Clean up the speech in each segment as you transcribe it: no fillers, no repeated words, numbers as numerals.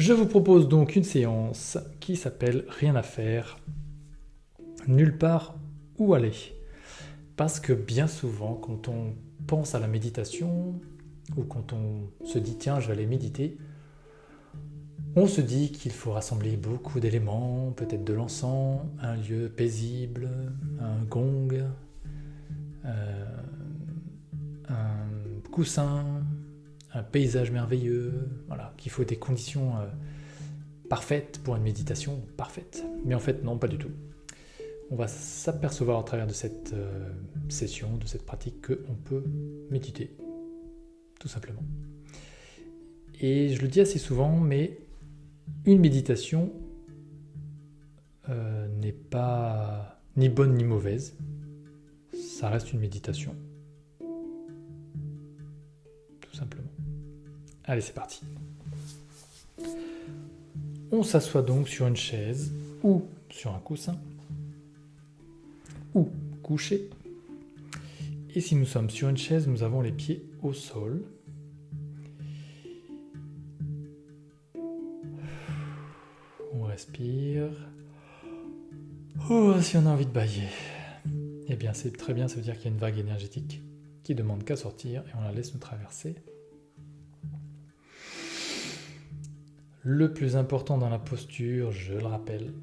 Je vous propose donc une séance qui s'appelle Rien à faire, nulle part où aller. Parce que bien souvent, quand on pense à la méditation, ou quand on se dit tiens, je vais aller méditer, on se dit qu'il faut rassembler beaucoup d'éléments, peut-être de l'encens, un lieu paisible, un gong, un coussin, un paysage merveilleux, voilà, qu'il faut des conditions parfaites pour une méditation parfaite. Mais en fait, non, pas du tout. On va s'apercevoir à travers de cette session, de cette pratique, qu'on peut méditer, tout simplement. Et je le dis assez souvent, mais une méditation n'est pas ni bonne ni mauvaise. Ça reste une méditation. Tout simplement. Allez, c'est parti. On s'assoit donc sur une chaise ou sur un coussin ou couché. Et si nous sommes sur une chaise, nous avons les pieds au sol. On respire. Oh, si on a envie de bâiller. Eh bien, c'est très bien, ça veut dire qu'il y a une vague énergétique qui demande qu'à sortir et on la laisse nous traverser. Le plus important dans la posture, je le rappelle,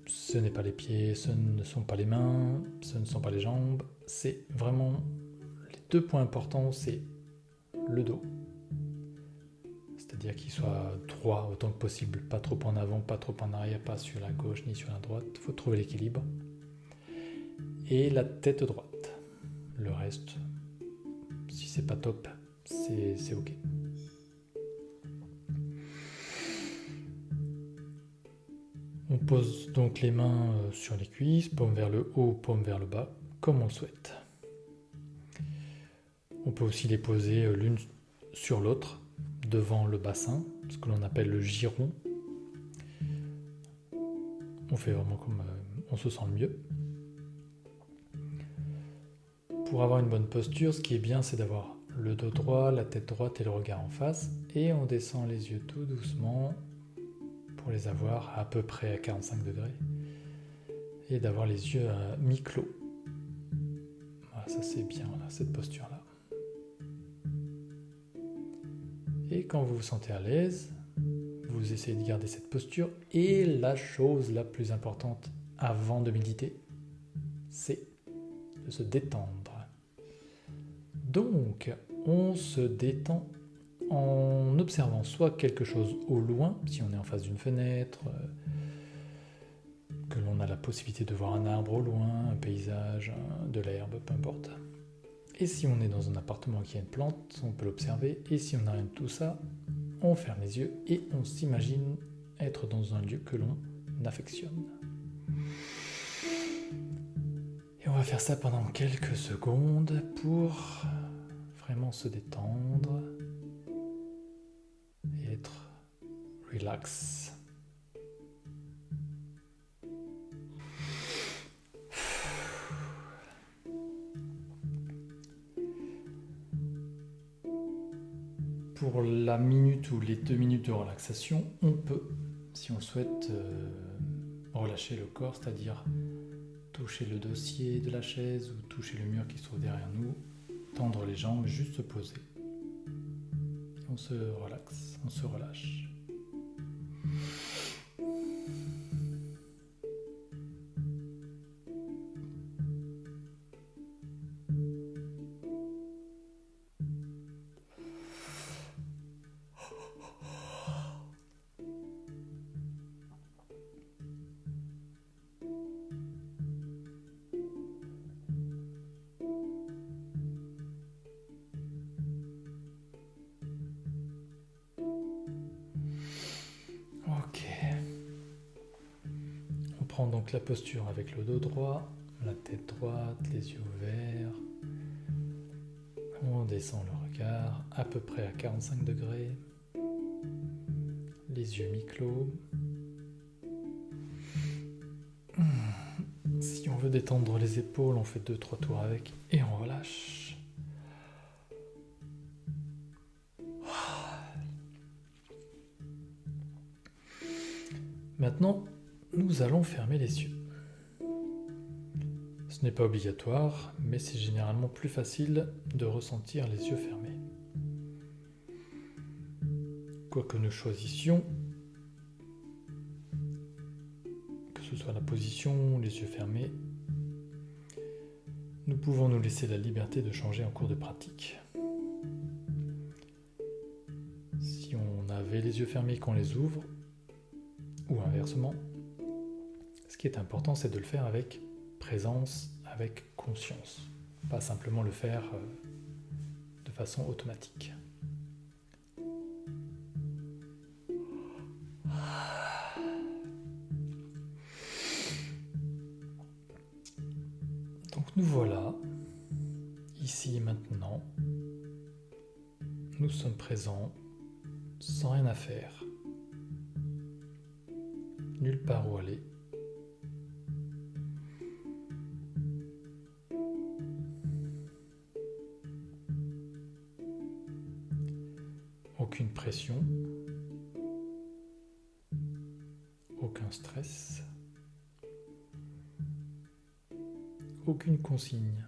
ce n'est pas les pieds, ce ne sont pas les mains, ce ne sont pas les jambes, c'est vraiment les deux points importants, c'est le dos. C'est-à-dire qu'il soit droit autant que possible, pas trop en avant, pas trop en arrière, pas sur la gauche ni sur la droite, il faut trouver l'équilibre. Et la tête droite. Le reste, si c'est pas top, c'est ok. On pose donc les mains sur les cuisses, paume vers le haut, paume vers le bas, comme on le souhaite. On peut aussi les poser l'une sur l'autre, devant le bassin, ce que l'on appelle le giron. On fait vraiment comme on se sent le mieux. Pour avoir une bonne posture, ce qui est bien, c'est d'avoir le dos droit, la tête droite et le regard en face. Et on descend les yeux tout doucement pour les avoir à peu près à 45 degrés. Et d'avoir les yeux à mi-clos. Voilà, ça c'est bien, là, cette posture-là. Et quand vous vous sentez à l'aise, vous essayez de garder cette posture. Et la chose la plus importante avant de méditer, c'est de se détendre. Donc, on se détend en observant soit quelque chose au loin, si on est en face d'une fenêtre, que l'on a la possibilité de voir un arbre au loin, un paysage, de l'herbe, peu importe. Et si on est dans un appartement qui a une plante, on peut l'observer. Et si on n'a rien de tout ça, on ferme les yeux et on s'imagine être dans un lieu que l'on affectionne. Et on va faire ça pendant quelques secondes pour vraiment se détendre et être relax. Pour la minute ou les 2 minutes de relaxation, on peut, si on souhaite, relâcher le corps, c'est-à-dire toucher le dossier de la chaise ou toucher le mur qui se trouve derrière nous, tendre les jambes, juste se poser. On se relaxe, on se relâche. Ok. On prend donc la posture avec le dos droit, la tête droite, les yeux ouverts. On descend le regard à peu près à 45 degrés. Les yeux mi-clos. Si on veut détendre les épaules, on fait 2-3 tours avec et on relâche. Maintenant, nous allons fermer les yeux. Ce n'est pas obligatoire, mais c'est généralement plus facile de ressentir les yeux fermés. Quoi que nous choisissions, que ce soit la position ou les yeux fermés, nous pouvons nous laisser la liberté de changer en cours de pratique. Si on avait les yeux fermés qu'on les ouvre, ou inversement, ce qui est important, c'est de le faire avec présence, avec conscience, pas simplement le faire de façon automatique. Donc nous voilà, ici et maintenant, nous sommes présents, sans rien à faire, nulle part où aller. Aucune pression, aucun stress, aucune consigne.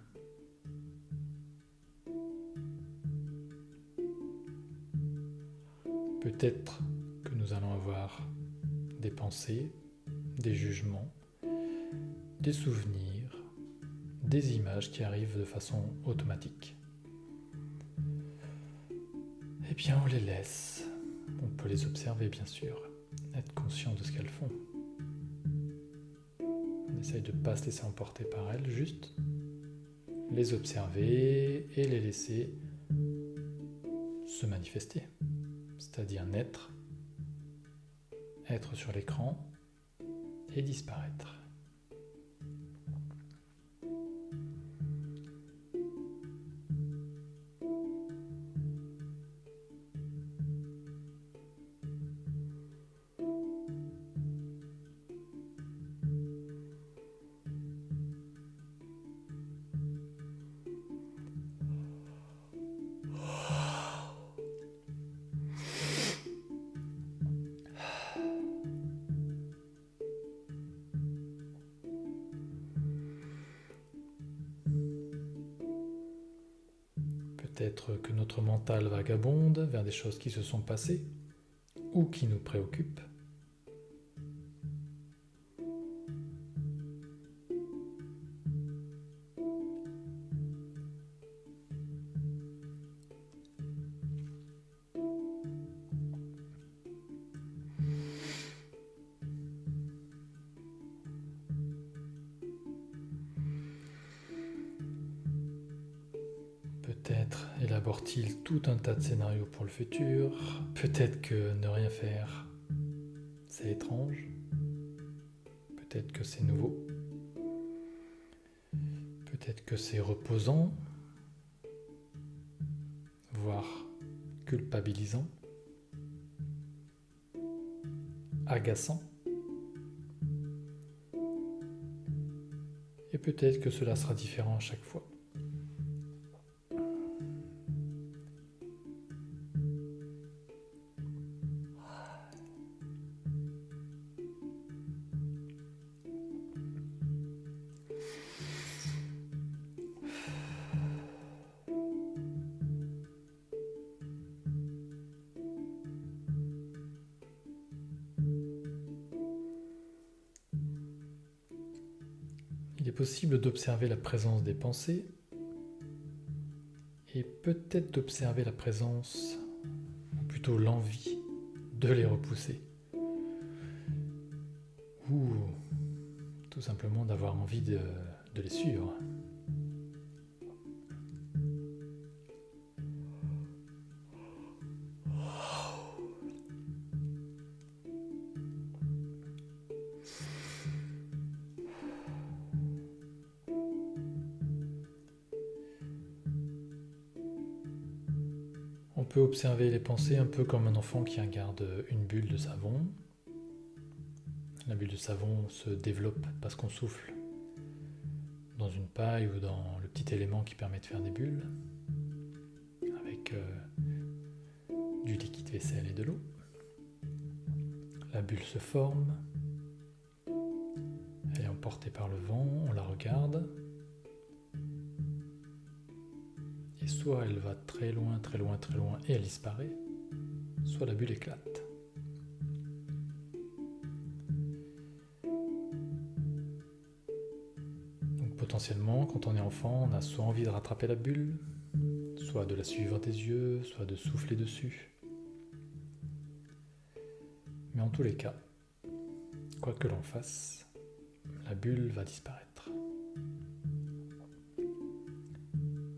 Peut-être que nous allons avoir des pensées, des jugements, des souvenirs, des images qui arrivent de façon automatique. Eh bien, on les laisse. On peut les observer, bien sûr, être conscient de ce qu'elles font. On essaye de ne pas se laisser emporter par elles, juste les observer et les laisser se manifester. C'est-à-dire naître, être sur l'écran et disparaître. Peut-être que notre mental vagabonde vers des choses qui se sont passées ou qui nous préoccupent. Peut-être élabore-t-il tout un tas de scénarios pour le futur. Peut-être que ne rien faire, c'est étrange. Peut-être que c'est nouveau. Peut-être que c'est reposant, voire culpabilisant, agaçant. Et peut-être que cela sera différent à chaque fois. Il est possible d'observer la présence des pensées et peut-être d'observer la présence, ou plutôt l'envie, de les repousser. Ou tout simplement d'avoir envie de les suivre. On peut observer les pensées un peu comme un enfant qui regarde une bulle de savon. La bulle de savon se développe parce qu'on souffle dans une paille ou dans le petit élément qui permet de faire des bulles, avec du liquide vaisselle et de l'eau. La bulle se forme, portée par le vent, on la regarde. Et soit elle va très loin, très loin, très loin et elle disparaît, soit la bulle éclate. Donc potentiellement, quand on est enfant, on a soit envie de rattraper la bulle, soit de la suivre des yeux, soit de souffler dessus. Mais en tous les cas, quoi que l'on fasse, la bulle va disparaître.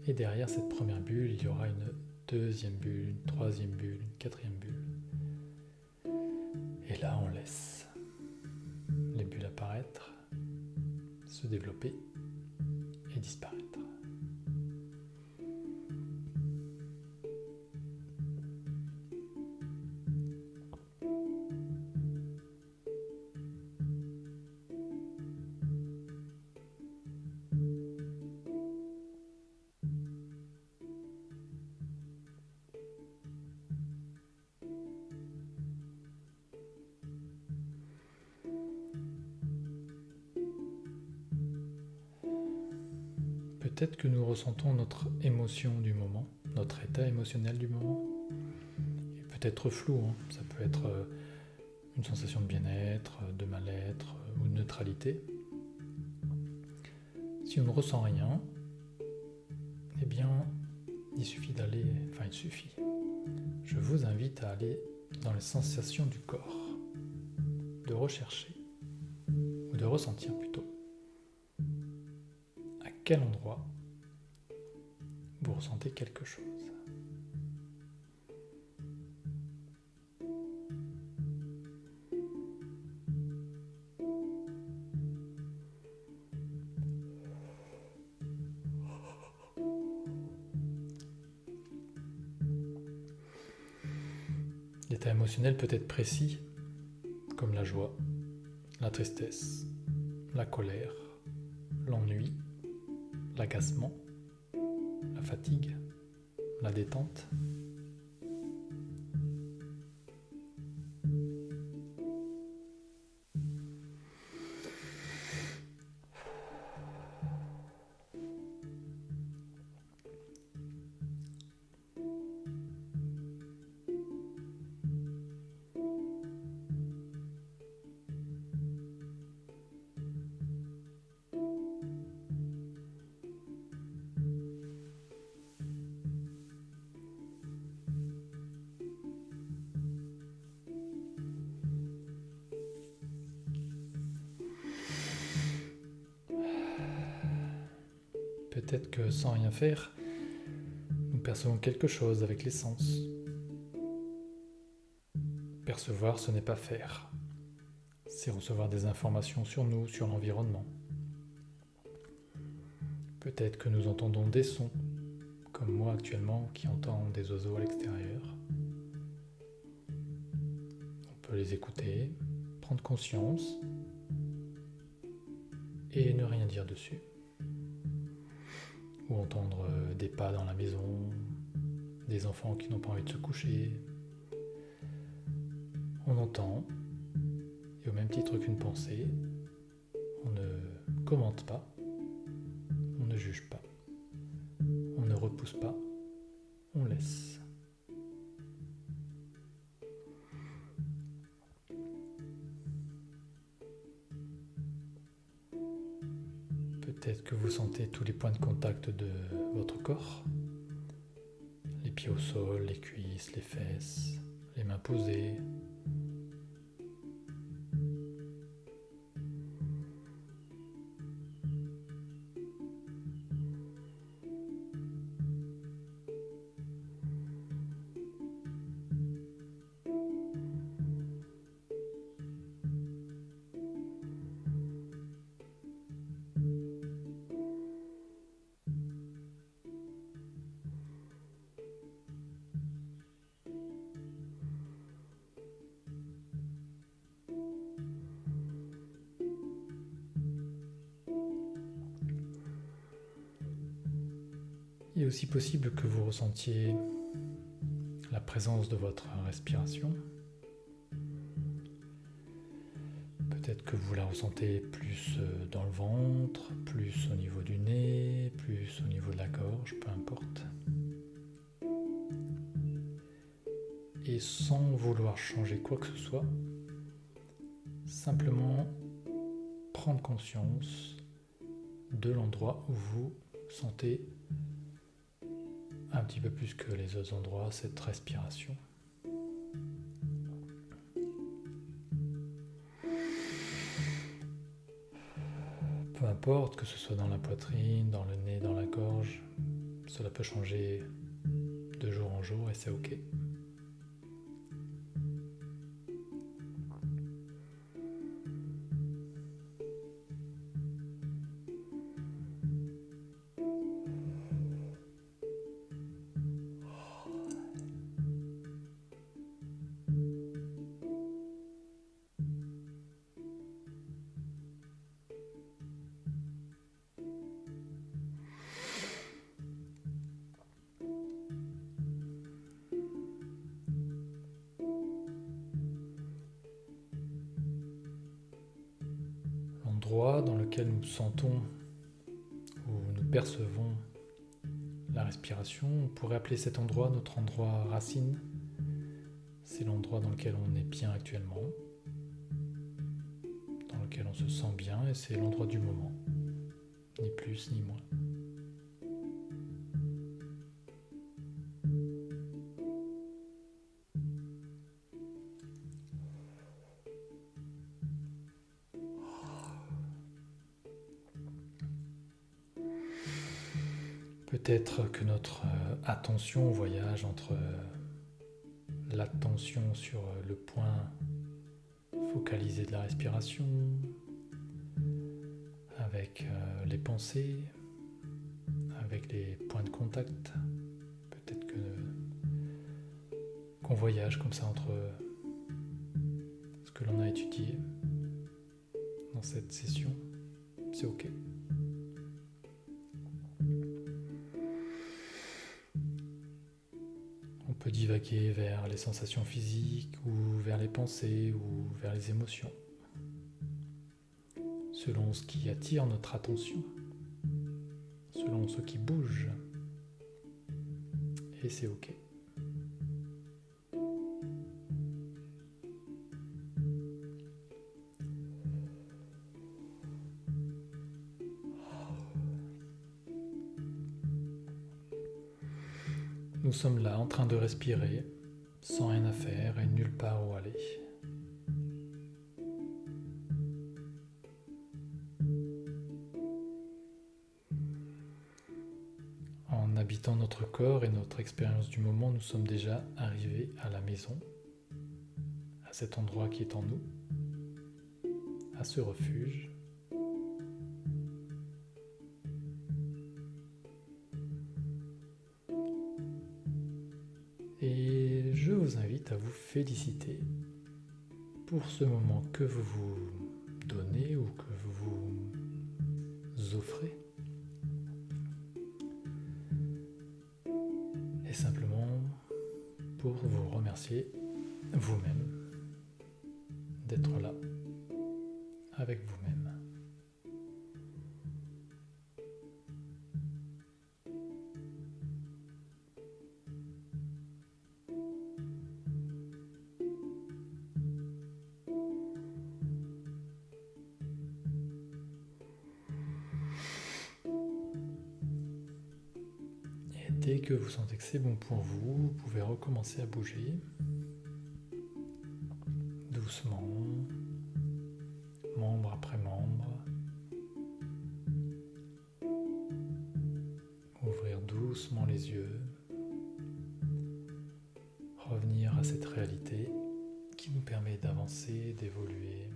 Et derrière cette première bulle, il y aura une deuxième bulle, une troisième bulle, une quatrième bulle. Et là, on laisse les bulles apparaître, se développer et disparaître. Peut-être que nous ressentons notre émotion du moment, notre état émotionnel du moment. Il peut être flou, ça peut être une sensation de bien-être, de mal-être ou de neutralité. Si on ne ressent rien, eh bien, il suffit. Je vous invite à aller dans les sensations du corps, de rechercher, ou de ressentir plutôt, à quel endroit vous ressentez quelque chose. L'état émotionnel peut être précis, comme la joie, la tristesse, la colère, l'ennui, l'agacement, la fatigue, la détente. Peut-être que sans rien faire, nous percevons quelque chose avec les sens. Percevoir, ce n'est pas faire. C'est recevoir des informations sur nous, sur l'environnement. Peut-être que nous entendons des sons, comme moi actuellement qui entends des oiseaux à l'extérieur. On peut les écouter, prendre conscience et ne rien dire dessus. Ou entendre des pas dans la maison, des enfants qui n'ont pas envie de se coucher. On entend, et au même titre qu'une pensée, on ne commente pas, on ne juge pas, on ne repousse pas, on laisse. Peut-être que vous sentez tous les points de contact de votre corps, les pieds au sol, les cuisses, les fesses, les mains posées. Il est aussi possible que vous ressentiez la présence de votre respiration. Peut-être que vous la ressentez plus dans le ventre, plus au niveau du nez, plus au niveau de la gorge, peu importe. Et sans vouloir changer quoi que ce soit, simplement prendre conscience de l'endroit où vous sentez un petit peu plus que les autres endroits cette respiration. Peu importe que ce soit dans la poitrine, dans le nez, dans la gorge, cela peut changer de jour en jour et c'est ok. L'endroit dans lequel nous sentons ou nous percevons la respiration, on pourrait appeler cet endroit notre endroit racine. C'est l'endroit dans lequel on est bien actuellement, dans lequel on se sent bien et c'est l'endroit du moment, ni plus ni moins. Peut-être que notre attention voyage entre l'attention sur le point focalisé de la respiration, avec les pensées, avec les points de contact. Peut-être qu'on voyage comme ça entre ce que l'on a étudié dans cette session. C'est ok. On peut divaguer vers les sensations physiques ou vers les pensées ou vers les émotions, selon ce qui attire notre attention, selon ce qui bouge. Et c'est ok. Nous sommes là en train de respirer, sans rien à faire et nulle part où aller. En habitant notre corps et notre expérience du moment, nous sommes déjà arrivés à la maison, à cet endroit qui est en nous, à ce refuge. Et je vous invite à vous féliciter pour ce moment que vous vous donnez ou que vous vous offrez. Et simplement pour vous remercier vous-même d'être là avec vous-même. Dès que vous sentez que c'est bon pour vous, vous pouvez recommencer à bouger doucement, membre après membre. Ouvrir doucement les yeux, revenir à cette réalité qui nous permet d'avancer, d'évoluer.